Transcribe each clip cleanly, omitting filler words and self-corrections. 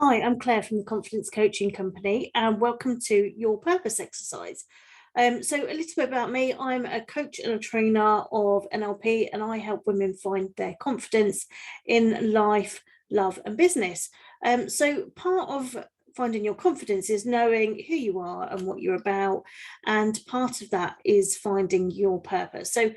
Hi, I'm Claire from the Confidence Coaching Company, and welcome to your purpose exercise. So a little bit about me. I'm a coach and a trainer of NLP, and I help women find their confidence in life, love, and business. So part of finding your confidence is knowing who you are and what you're about, and part of that is finding your purpose. So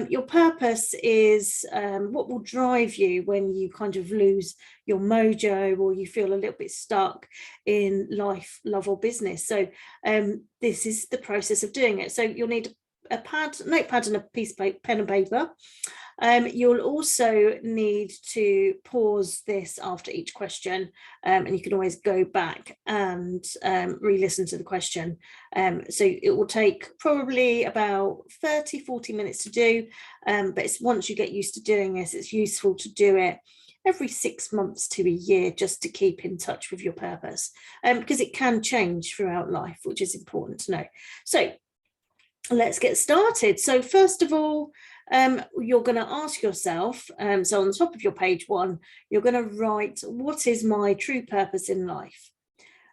your purpose is what will drive you when you kind of lose your mojo or you feel a little bit stuck in life, love, or business. So this is the process of doing it. So you'll need a notepad and a piece of paper, pen and paper. You'll also need to pause this after each question, and you can always go back and re-listen to the question. So it will take probably about 30-40 minutes to do, but it's once you get used to doing this, it's useful to do it every 6 months to a year, just to keep in touch with your purpose, because it can change throughout life, which is important to know. So let's get started. So first of all, you're going to ask yourself, so on the top of your page 1, you're going to write, what is my true purpose in life?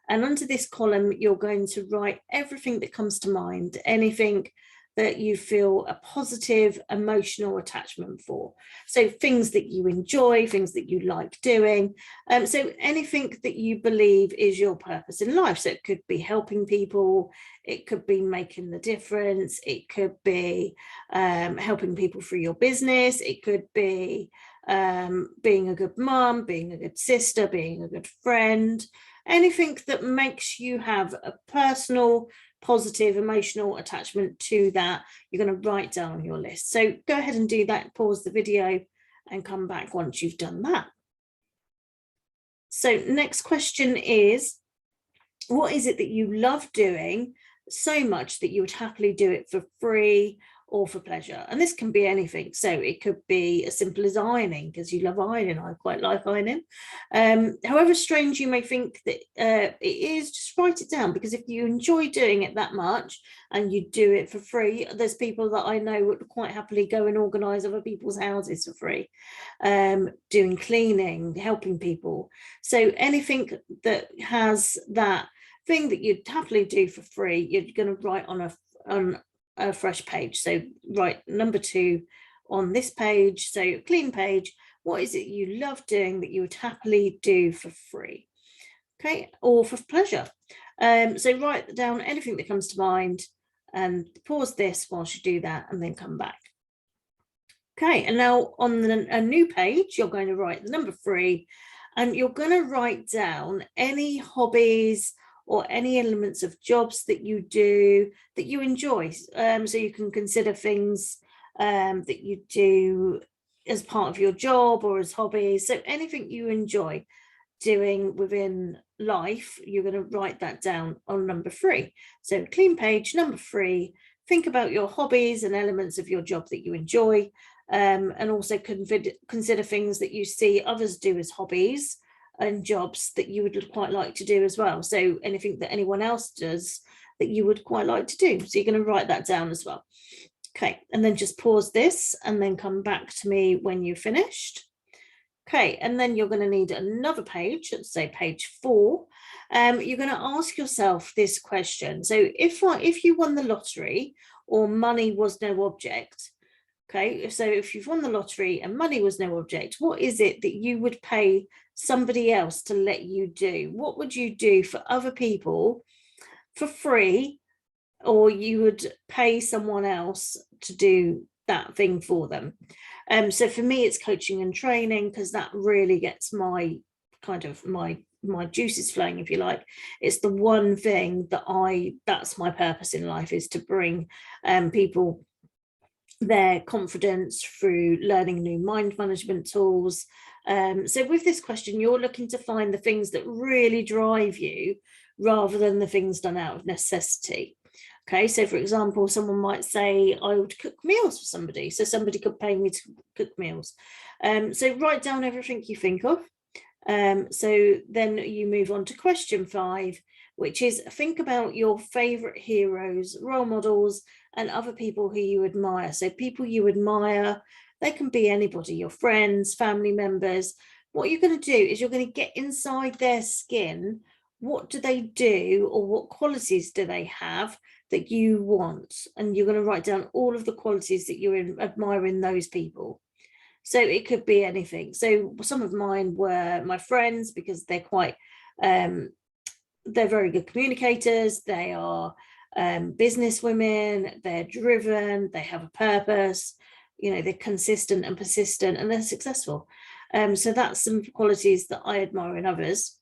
And under this column, you're going to write everything that comes to mind, anything that you feel a positive emotional attachment for. So things that you enjoy, things that you like doing. So anything that you believe is your purpose in life. So it could be helping people, it could be making the difference, it could be helping people through your business, it could be being a good mum, being a good sister, being a good friend, anything that makes you have a personal, positive, emotional attachment to that, you're going to write down on your list. So go ahead and do that, pause the video and come back once you've done that. So next question is, what is it that you love doing so much that you would happily do it for free or for pleasure? And this can be anything. So it could be as simple as ironing, because you love ironing. I quite like ironing. However strange you may think that it is, just write it down, because if you enjoy doing it that much and you do it for free, there's people that I know would quite happily go and organise other people's houses for free, doing cleaning, helping people. So anything that has that thing that you'd happily do for free, you're going to write on a fresh page. So write number 2 on this page. So clean page, what is it you love doing that you would happily do for free, okay, or for pleasure? So write down anything that comes to mind and pause this whilst you do that, and then come back. Okay, and now on a new page, you're going to write the number 3, and you're going to write down any hobbies or any elements of jobs that you do that you enjoy. So you can consider things that you do as part of your job or as hobbies. So anything you enjoy doing within life, you're going to write that down on number 3. So clean page, number 3, think about your hobbies and elements of your job that you enjoy, and also consider things that you see others do as hobbies and jobs that you would quite like to do as well. So anything that anyone else does that you would quite like to do. So you're going to write that down as well. Okay, and then just pause this and then come back to me when you've finished. Okay, and then you're going to need another page, let's say page 4. You're going to ask yourself this question. So if you won the lottery or money was no object, okay, so if you've won the lottery and money was no object, what is it that you would pay somebody else to let you do? What would you do for other people for free, or you would pay someone else to do that thing for them? So for me, it's coaching and training, because that really gets my kind of my juices flowing, if you like. It's the one thing that's my purpose in life, is to bring people their confidence through learning new mind management tools. So with this question, you're looking to find the things that really drive you rather than the things done out of necessity. Okay, so for example, someone might say, I would cook meals for somebody, so somebody could pay me to cook meals. So write down everything you think of. So then you move on to question 5, which is think about your favorite heroes, role models, and other people who you admire. So people you admire, they can be anybody, your friends, family members, what you're going to do is you're going to get inside their skin. What do they do, or what qualities do they have that you want? And you're going to write down all of the qualities that you admire in those people. So it could be anything. So some of mine were my friends, because they're quite they're very good communicators. They are business women. They're driven. They have a purpose. They're consistent and persistent, and they're successful. So that's some qualities that I admire in others.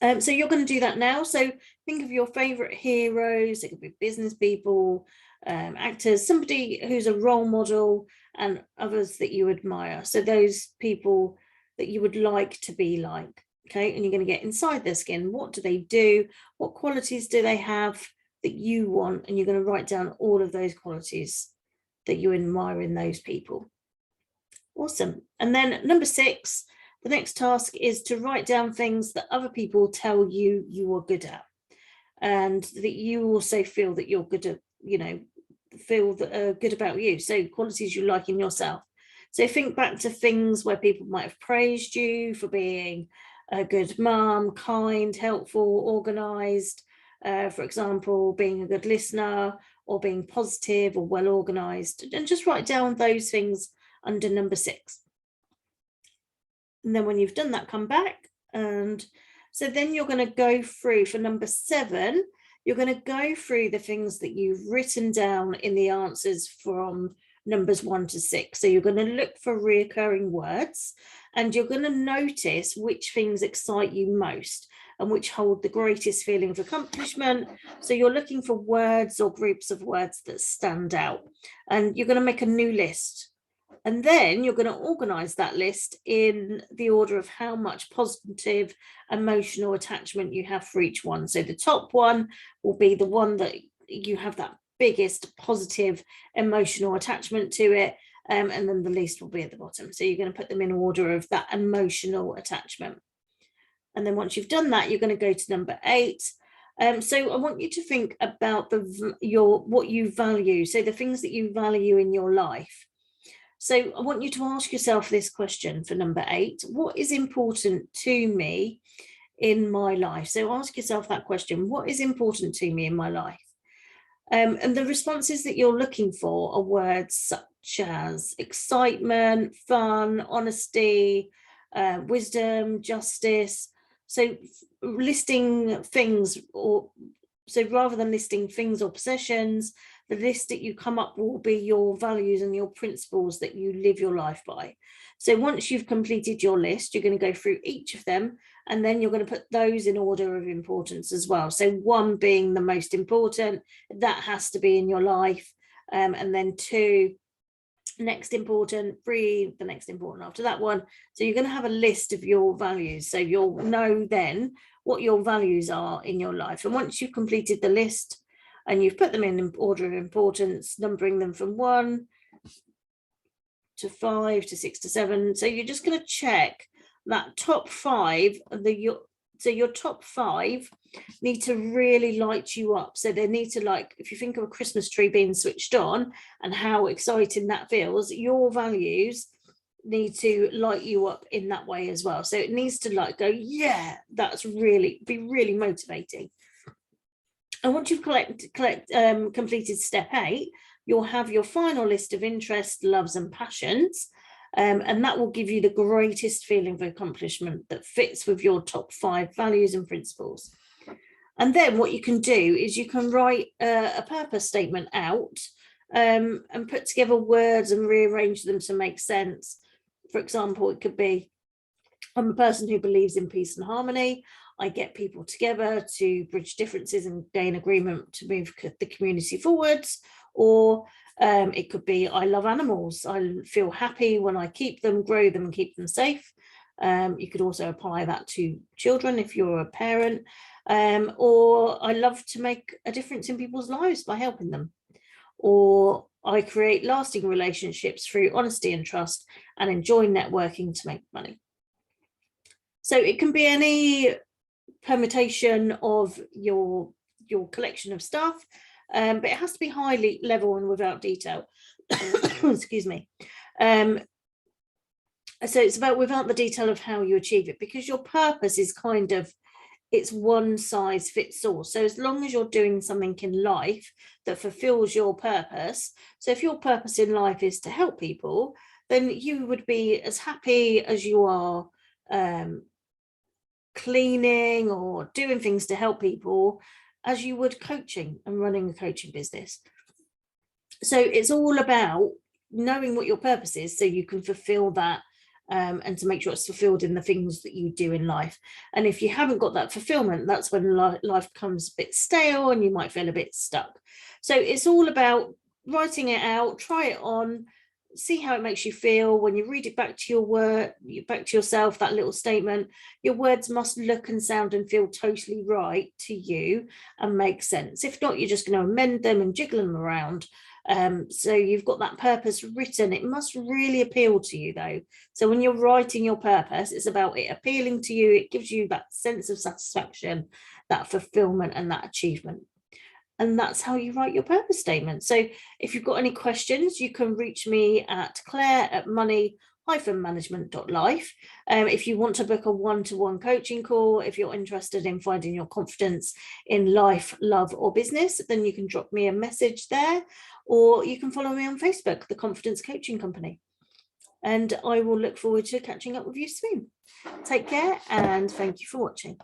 So you're going to do that now. So think of your favorite heroes. It could be business people, actors, somebody who's a role model, and others that you admire. So those people that you would like to be like. Okay, and you're going to get inside their skin. What do they do? What qualities do they have that you want? And you're going to write down all of those qualities that you admire in those people. Awesome. And then number 6, the next task is to write down things that other people tell you you are good at, and that you also feel that you're good at, feel that are good about you. So qualities you like in yourself. So think back to things where people might have praised you for being a good mum, kind, helpful, organized, for example, being a good listener, or being positive or well organized, and just write down those things under number 6. And then when you've done that, come back. And so then you're going to go through for number 7, you're going to go through the things that you've written down in the answers from numbers 1 to 6. So you're going to look for recurring words, and you're going to notice which things excite you most and which hold the greatest feeling of accomplishment. So you're looking for words or groups of words that stand out, and you're going to make a new list. And then you're going to organize that list in the order of how much positive emotional attachment you have for each one. So the top one will be the one that you have that biggest positive emotional attachment to it. And then the least will be at the bottom. So you're going to put them in order of that emotional attachment. And then once you've done that, you're going to go to number 8. So I want you to think about what you value. So the things that you value in your life. So I want you to ask yourself this question for number 8. What is important to me in my life? So ask yourself that question. What is important to me in my life? And the responses that you're looking for are words such as excitement, fun, honesty, wisdom, justice. So listing things, so rather than listing things or possessions, the list that you come up will be your values and your principles that you live your life by. So once you've completed your list, you're going to go through each of them, and then you're going to put those in order of importance as well. So 1 being the most important, that has to be in your life. And then 2, next important, 3, the next important after that one. So you're going to have a list of your values. So you'll know then what your values are in your life. And once you've completed the list and you've put them in order of importance, numbering them from 1 to 5 to 6 to 7. So you're just going to check that top 5, so your top 5 need to really light you up. So they need to, if you think of a Christmas tree being switched on and how exciting that feels, your values need to light you up in that way as well. So it needs to go, yeah, that's be really motivating. And once you've completed step 8, you'll have your final list of interests, loves and passions. And that will give you the greatest feeling of accomplishment that fits with your top 5 values and principles. And then what you can do is you can write a purpose statement out and put together words and rearrange them to make sense. For example, it could be, I'm a person who believes in peace and harmony. I get people together to bridge differences and gain agreement to move the community forwards. Or it could be, I love animals. I feel happy when I keep them, grow them and keep them safe. You could also apply that to children if you're a parent. Or I love to make a difference in people's lives by helping them. Or I create lasting relationships through honesty and trust and enjoy networking to make money. So it can be any permutation of your collection of stuff, but it has to be highly level and without detail. Excuse me. So it's about without the detail of how you achieve it, because your purpose is kind of, it's one size fits all. So as long as you're doing something in life that fulfills your purpose, so if your purpose in life is to help people, then you would be as happy as you are cleaning or doing things to help people as you would coaching and running a coaching business. So it's all about knowing what your purpose is so you can fulfill that, and to make sure it's fulfilled in the things that you do in life. And if you haven't got that fulfillment, that's when life becomes a bit stale and you might feel a bit stuck. So it's all about writing it out, try it on, see how it makes you feel. When you read it back to your word, back to yourself, that little statement, your words must look and sound and feel totally right to you and make sense. If not, you're just going to amend them and jiggle them around. So you've got that purpose written. It must really appeal to you, though. So when you're writing your purpose, it's about it appealing to you. It gives you that sense of satisfaction, that fulfillment, and that achievement. And that's how you write your purpose statement. So if you've got any questions, you can reach me at claire@money-management.life. If you want to book a one-to-one coaching call, if you're interested in finding your confidence in life, love, or business, then you can drop me a message there, or you can follow me on Facebook, The Confidence Coaching Company. And I will look forward to catching up with you soon. Take care, and thank you for watching.